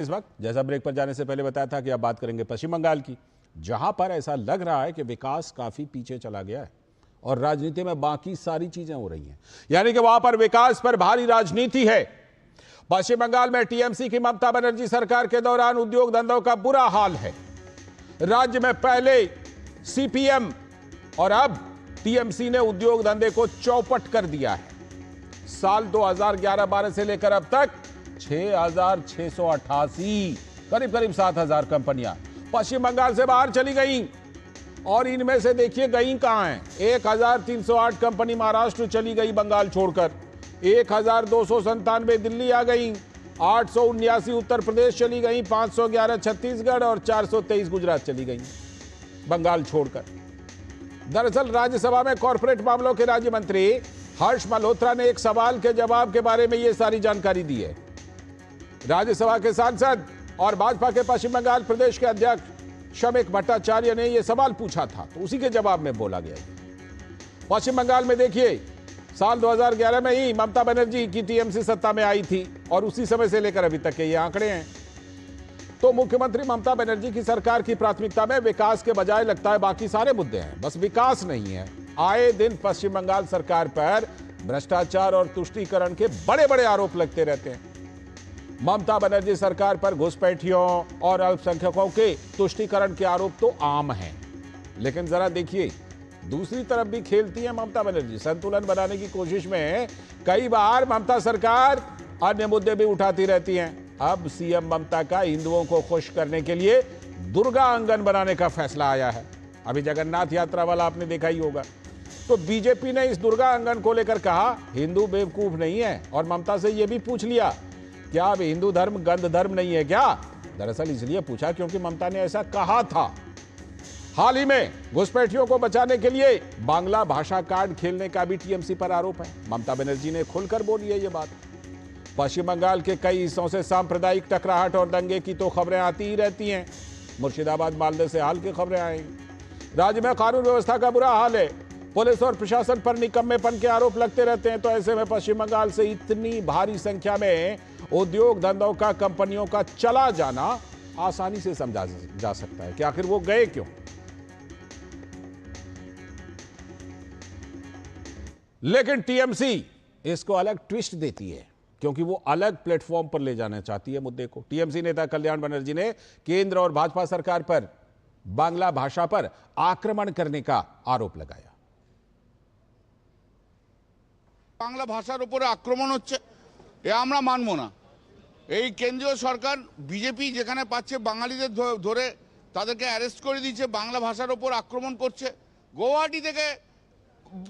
इस वक्त जैसा ब्रेक पर जाने से पहले बताया था कि अब बात करेंगे पश्चिम बंगाल की, जहां पर ऐसा लग रहा है कि विकास काफी पीछे चला गया है और राजनीति में बाकी सारी चीजें हो रही हैं, यानी कि वहां पर विकास पर भारी राजनीति है। पश्चिम बंगाल में टीएमसी की ममता बनर्जी सरकार के दौरान उद्योग धंधों का बुरा हाल है। राज्य में पहले सीपीएम और अब टीएमसी ने उद्योग धंधे को चौपट कर दिया है। साल 2011-12 से लेकर अब तक 6,688 करीब 7,000 कंपनियां पश्चिम बंगाल से बाहर चली गई और इनमें से देखिए गई कहां हैं। 1,308 कंपनी महाराष्ट्र चली गई बंगाल छोड़कर, 1,297 दिल्ली आ गई, 879 उत्तर प्रदेश चली गई, 511 छत्तीसगढ़ और 423 गुजरात चली गई बंगाल छोड़कर। दरअसल राज्यसभा में कॉर्पोरेट मामलों के राज्य मंत्री हर्ष मल्होत्रा ने एक सवाल के जवाब के बारे में यह सारी जानकारी दी है। राज्यसभा के सांसद और भाजपा के पश्चिम बंगाल प्रदेश के अध्यक्ष शमीक भट्टाचार्य ने यह सवाल पूछा था, तो उसी के जवाब में बोला गया। पश्चिम बंगाल में देखिए, साल 2011 में ही ममता बनर्जी की टीएमसी सत्ता में आई थी और उसी समय से लेकर अभी तक के ये आंकड़े हैं। तो मुख्यमंत्री ममता बनर्जी की सरकार की प्राथमिकता में विकास के बजाय लगता है बाकी सारे मुद्दे हैं, बस विकास नहीं है। आए दिन पश्चिम बंगाल सरकार पर भ्रष्टाचार और तुष्टीकरण के बड़े बड़े आरोप लगते रहते हैं। ममता बनर्जी सरकार पर घुसपैठियों और अल्पसंख्यकों के तुष्टीकरण के आरोप तो आम हैं, लेकिन जरा देखिए दूसरी तरफ भी खेलती है ममता बनर्जी। संतुलन बनाने की कोशिश में कई बार ममता सरकार अन्य मुद्दे भी उठाती रहती हैं। अब सीएम ममता का हिंदुओं को खुश करने के लिए दुर्गा आंगन बनाने का फैसला आया है। अभी जगन्नाथ यात्रा वाला आपने देखा ही होगा। तो बीजेपी ने इस दुर्गा आंगन को लेकर कहा हिंदू बेवकूफ नहीं है और ममता से यह भी पूछ लिया क्या अब हिंदू धर्म गंध धर्म नहीं है क्या। दरअसल इसलिए पूछा क्योंकि ममता ने ऐसा कहा था। हाल ही में घुसपैठियों को बचाने के लिए बांग्ला भाषा कार्ड खेलने का भी टीएमसी पर आरोप है। ममता बनर्जी ने खुलकर बोली है ये बात। पश्चिम बंगाल के कई हिस्सों से सांप्रदायिक टकराहट और दंगे की तो खबरें आती ही रहती हैं। मुर्शिदाबाद मालदह से हाल की खबरें आएंगी। राज्य में कानून व्यवस्था का बुरा हाल है। पुलिस और प्रशासन पर निकम्मेपन के आरोप लगते रहते हैं। तो ऐसे में पश्चिम बंगाल से इतनी भारी संख्या में उद्योग धंधों का, कंपनियों का चला जाना आसानी से समझा जा सकता है कि आखिर वो गए क्यों। लेकिन टीएमसी इसको अलग ट्विस्ट देती है क्योंकि वो अलग प्लेटफॉर्म पर ले जाना चाहती है मुद्दे को। टीएमसी नेता कल्याण बनर्जी ने केंद्र और भाजपा सरकार पर बांग्ला भाषा पर आक्रमण करने का आरोप लगाया। বাংলা ভাষার উপরে আক্রমণ হচ্ছে, এ আমরা মানব না। এই কেন্দ্রীয় সরকার বিজেপি যেখানে পাচ্ছে বাঙালিদের ধরে তাদেরকে অ্যারেস্ট করে দিচ্ছে, বাংলা ভাষার উপর আক্রমণ করছে। গুয়াহাটি থেকে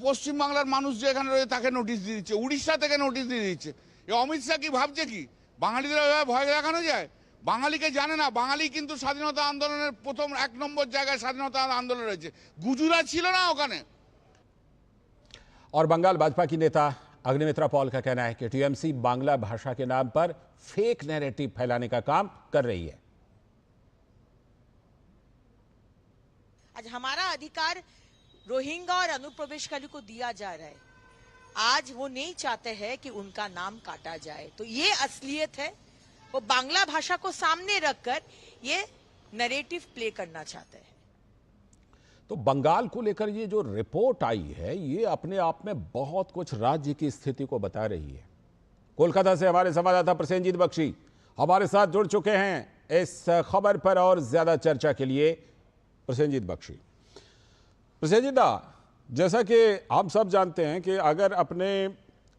পশ্চিম বাংলার মানুষ যে এখানে রয়েছে তাকে নোটিশ দিয়ে দিচ্ছে, উড়িষ্যা থেকে নোটিশ দিয়ে দিচ্ছে। এই অমিত শাহ কি ভাবছে কি বাঙালিদের ভয় দেখানো যায়? বাঙালিকে জানে না। বাঙালি কিন্তু স্বাধীনতা আন্দোলনের প্রথম 1 নম্বর জায়গায় স্বাধীনতা আন্দোলন রয়েছে। গুজরাট ছিল না ওখানে। और बंगाल भाजपा की नेता अग्निमित्रा पॉल का कहना है कि टीएमसी बांग्ला भाषा के नाम पर फेक नैरेटिव फैलाने का काम कर रही है। आज हमारा अधिकार रोहिंग्या और अनुप्रवेशकारियों को दिया जा रहा है। आज वो नहीं चाहते हैं कि उनका नाम काटा जाए। तो ये असलियत है। वो बांग्ला भाषा को सामने रखकर ये नैरेटिव प्ले करना चाहते हैं। तो बंगाल को लेकर ये जो रिपोर्ट आई है ये अपने आप में बहुत कुछ राज्य की स्थिति को बता रही है। कोलकाता से हमारे संवाददाता प्रसेनजीत बख्शी हमारे साथ जुड़ चुके हैं इस खबर पर और ज्यादा चर्चा के लिए। प्रसेनजीत बख्शी, प्रसेनजीत, जैसा कि हम सब जानते हैं कि अगर अपने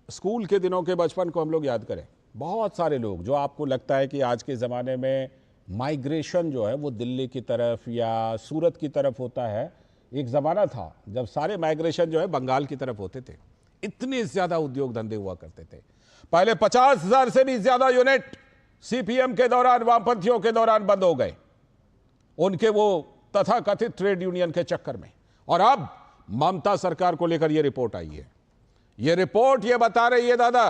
स्कूल के दिनों के बचपन को हम लोग याद करें, बहुत सारे लोग जो आपको लगता है कि आज के ज़माने में माइग्रेशन जो है वो दिल्ली की तरफ या सूरत की तरफ होता है, एक ज़माना था जब सारे माइग्रेशन जो है बंगाल की तरफ होते थे। इतने ज़्यादा उद्योग धंधे हुआ करते थे। पहले 50,000 से भी ज़्यादा यूनिट सीपीएम के दौरान, वामपंथियों के दौरान बंद हो गए उनके वो तथाकथित ट्रेड यूनियन के चक्कर में। और अब ममता सरकार को लेकर यह रिपोर्ट आई है। यह रिपोर्ट यह बता रही है दादा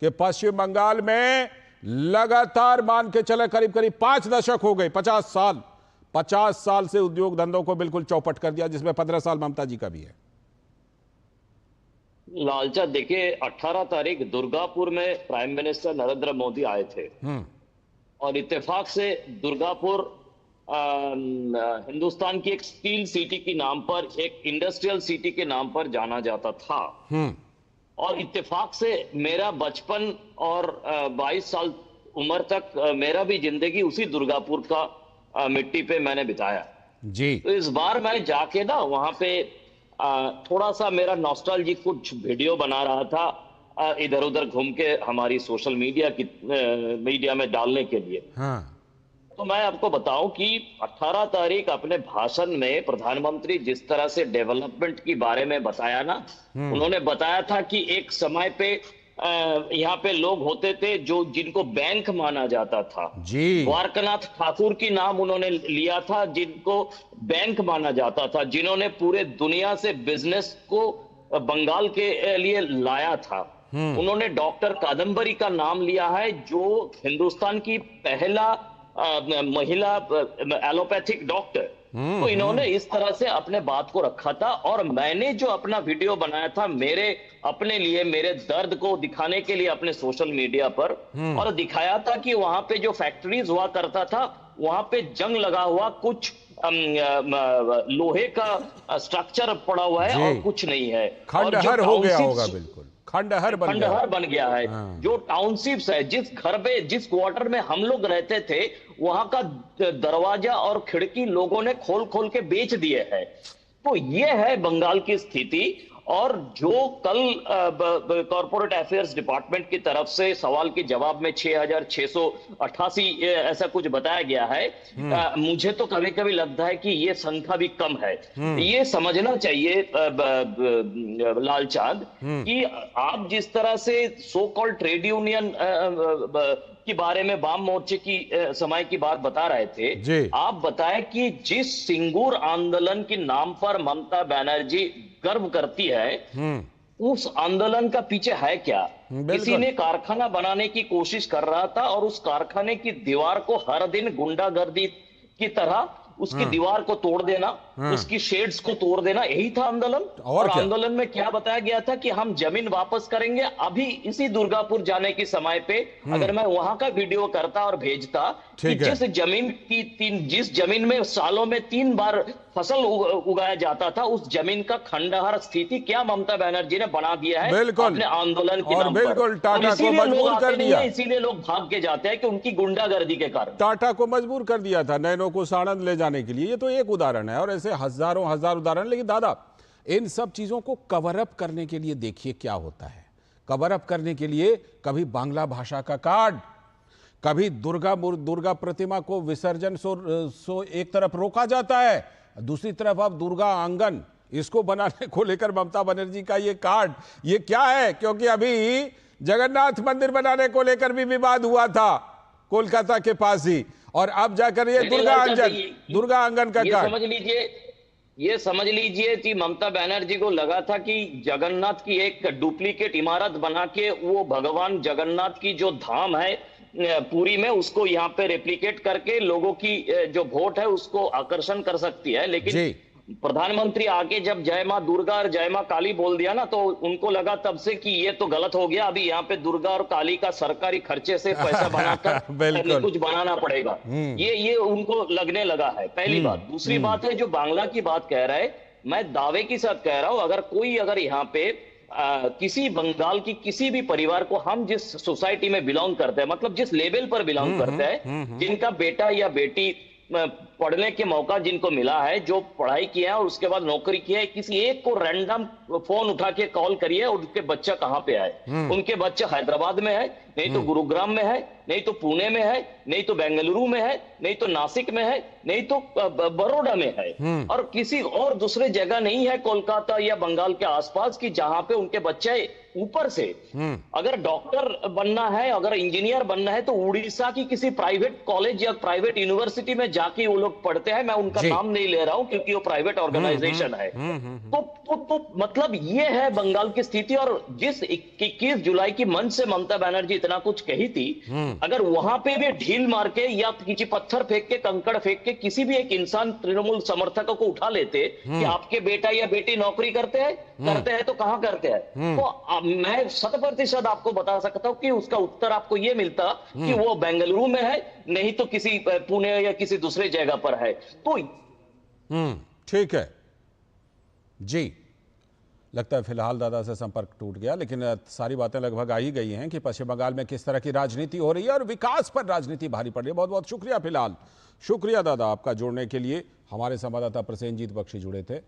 कि पश्चिम बंगाल में लगातार मान के चले करीब 5 दशक हो गए, 50 साल से उद्योग धंधों को बिल्कुल चौपट कर दिया, जिसमें 15 साल ममता जी का भी है। लालचा, देखिए 18 तारीख दुर्गापुर में प्राइम मिनिस्टर नरेंद्र मोदी आए थे और इत्तेफाक से दुर्गापुर हिंदुस्तान की एक स्टील सिटी के नाम पर, एक इंडस्ट्रियल सिटी के नाम पर जाना जाता था। और इत्तेफाक से मेरा बचपन और 22 साल उम्र तक मेरा भी जिंदगी उसी दुर्गापुर का मिट्टी पे मैंने बिताया जी। तो इस बार मैं जाके ना वहां पे थोड़ा सा मेरा नॉस्टैल्जिक कुछ वीडियो बना रहा था, इधर उधर घूम के हमारी सोशल मीडिया में डालने के लिए। हाँ। तो मैं आपको बताऊं कि 18 तारीख अपने भाषण में प्रधानमंत्री जिस तरह से डेवलपमेंट के बारे में बताया ना, उन्होंने बताया था कि एक समय पे यहाँ पे लोग होते थे जिनको बैंक माना जाता था जी। द्वारकानाथ ठाकुर की नाम उन्होंने लिया था, जिनको बैंक माना जाता था, जिन्होंने पूरे दुनिया से बिजनेस को बंगाल के लिए लाया था। उन्होंने डॉक्टर कादम्बरी का नाम लिया है, जो हिंदुस्तान की पहला महिला एलोपैथिक डॉक्टर। तो इन्होंने इस तरह से अपने बात को रखा था। और मैंने जो अपना वीडियो बनाया था मेरे अपने लिए, मेरे दर्द को दिखाने के लिए अपने सोशल मीडिया पर, और दिखाया था कि वहां पे जो फैक्ट्रीज हुआ करता था वहां पे जंग लगा हुआ, कुछ लोहे का स्ट्रक्चर पड़ा हुआ है और कुछ नहीं है, खंडहर हो गया होगा, बिल्कुल खंडहर बन गया है। जो टाउनशिप्स है, जिस घर पे, जिस क्वार्टर में हम लोग रहते थे, वहां का दरवाजा और खिड़की लोगों ने खोल खोल के बेच दिए हैं। तो ये है बंगाल की स्थिति। और जो कल कॉर्पोरेट अफेयर्स डिपार्टमेंट की तरफ से सवाल के जवाब में 6,688 ऐसा कुछ बताया गया है, मुझे तो कभी कभी लगता है कि ये संख्या भी कम है। ये समझना चाहिए लालचांद कि आप जिस तरह से सो कॉल्ड ट्रेड यूनियन के बारे में वाम मोर्चे की समय की बात बता रहे थे, आप बताएं कि जिस सिंगूर आंदोलन के नाम पर ममता बनर्जी गर्व करती है, उस आंदोलन का पीछे है क्या? किसी ने कारखाना बनाने की कोशिश कर रहा था और उस कारखाने की दीवार को हर दिन गुंडागर्दी की तरह उसकी दीवार को तोड़ देना, उसकी शेड्स को तोड़ देना, यही था आंदोलन। और आंदोलन में क्या बताया गया था कि हम जमीन वापस करेंगे। अभी इसी दुर्गापुर जाने के समय पे अगर मैं वहां का वीडियो करता और भेजता कि जिस जमीन में सालों में 3 बार फसल उगाया जाता था, उस जमीन का खंडहर स्थिति क्या ममता बनर्जी ने बना दिया है अपने आंदोलन के नाम पर। टाटा को मजबूर कर दिया, इसीलिए लोग भाग के जाते हैं कि उनकी गुंडागर्दी के कारण। टाटा को मजबूर कर दिया था नैनो को साणंद ले जाने के लिए। ये तो एक उदाहरण है, और ऐसे हजारों हजार उदाहरण। लेकिन दादा, इन सब चीजों को कवर अप करने के लिए देखिए क्या होता है। कवर अप करने के लिए कभी बांग्ला भाषा का कार्ड, कभी दुर्गा प्रतिमा को विसर्जन सो एक तरफ रोका जाता है, दूसरी तरफ अब दुर्गा आंगन, इसको बनाने को लेकर ममता बनर्जी का ये कार्ड, ये क्या है? क्योंकि अभी जगन्नाथ मंदिर बनाने को लेकर भी विवाद हुआ था कोलकाता के पास ही, और अब जाकर ये दुर्गा आंगन का कार्ड। ये समझ लीजिए कि ममता बनर्जी को लगा था कि जगन्नाथ की एक डुप्लीकेट इमारत बना के वो भगवान जगन्नाथ की जो धाम है पुरी में, उसको यहाँ पे रेप्लिकेट करके लोगों की जो वोट है उसको आकर्षण कर सकती है। लेकिन प्रधानमंत्री आके जब जय मां दुर्गा और जय मां काली बोल दिया ना, तो उनको लगा तब से कि ये तो गलत हो गया, अभी यहाँ पे दुर्गा और काली का सरकारी खर्चे से पैसा बनाकर कुछ बनाना पड़ेगा। ये उनको लगने लगा है, पहली बात। दूसरी बात है, जो बांग्ला की बात कह रहा है, मैं दावे के साथ कह रहा हूं, अगर यहाँ पे किसी बंगाल की किसी भी परिवार को, हम जिस सोसाइटी में बिलोंग करते हैं, मतलब जिस लेवल पर बिलोंग करते हैं, जिनका बेटा या बेटी पढ़ने के मौका जिनको मिला है, जो पढ़ाई किया है और उसके बाद नौकरी किया है, किसी एक को रैंडम फोन उठा के कॉल करिए और उनके बच्चा कहां पे है। उनके बच्चा हैदराबाद में है, नहीं तो गुरुग्राम में है, नहीं तो पुणे में है, नहीं तो बेंगलुरु में है, नहीं तो नासिक में है, नहीं तो बड़ौदा में है, और किसी और दूसरे जगह नहीं है कोलकाता या बंगाल के आसपास की जहां पे उनके बच्चे ऊपर से अगर डॉक्टर बनना है, अगर इंजीनियर बनना है, तो उड़ीसा की किसी प्राइवेट कॉलेज या प्राइवेट यूनिवर्सिटी में जाके वो लोग पढ़ते हैं। मैं उनका नाम नहीं ले रहा हूं क्योंकि वो प्राइवेट ऑर्गेनाइजेशन है। तो मतलब ये है बंगाल की स्थिति। और जिस 21 जुलाई की मंच से ममता बनर्जी इतना कुछ कही थी, अगर वहां पे भी ढील मार के या किसी पत्थर फेंक के, कंकड़ फेंक के किसी भी एक इंसान तृणमूल समर्थकों को उठा लेते कि आपके बेटा या बेटी नौकरी करते हैं तो कहां करते हैं, तो मैं 100% आपको बता सकता हूं कि उसका उत्तर आपको यह मिलता कि वो बेंगलुरु में है, नहीं तो किसी पुणे या किसी दूसरे जगह पर है। तो ठीक है जी, लगता है फिलहाल दादा से संपर्क टूट गया, लेकिन सारी बातें लगभग आ ही गई हैं कि पश्चिम बंगाल में किस तरह की राजनीति हो रही है और विकास पर राजनीति भारी पड़ रही है। बहुत बहुत शुक्रिया फिलहाल, शुक्रिया दादा आपका जोड़ने के लिए। हमारे संवाददाता प्रसेनजीत बख्शी जुड़े थे।